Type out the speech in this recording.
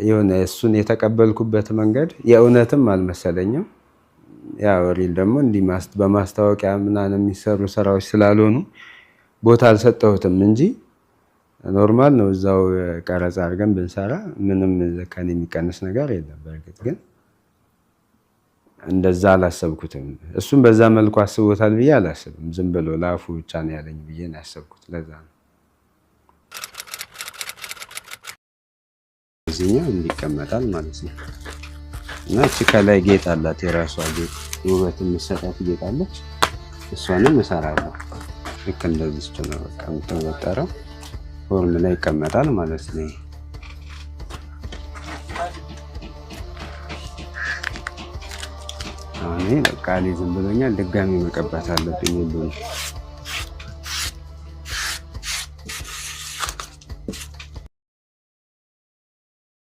የሆነ እሱን የተቀበልኩበት መንገድ የእውነትም አልመሰለኝም። ያው ሪል ደግሞ እንዲህ በማስታወቂያ ምናምን የሚሰሩ ስራዎች ስላልሆኑ ቦታ አልሰጠሁትም እንጂ ኖርማል ነው። እዛው ቀረጻ አድርገን ብንሰራ ምንም ከኔ የሚቀንስ ነገር የለም። በእርግጥ ግን እንደዛ አላሰብኩትም። እሱም በዛ መልኩ አስቦታል ብዬ አላስብም። ዝም ብሎ ለአፉ ብቻ ነው ያለኝ ብዬ ነው ያሰብኩት። ለዛ ነው እዚህኛው እንዲቀመጣል ማለት ነው። እና እቺ ከላይ ጌጥ አላት፣ የራሷ ጌጥ ውበት የምትሰጣት ጌጥ አለች። እሷንም እሰራለሁ። ልክ እንደዚህ ነው በቃ የምትወጠረው ፎርም ላይ ይቀመጣል ማለት ነው። አሁን በቃ ዝም ብሎኛል። ድጋሚ መቀባት አለብኝ።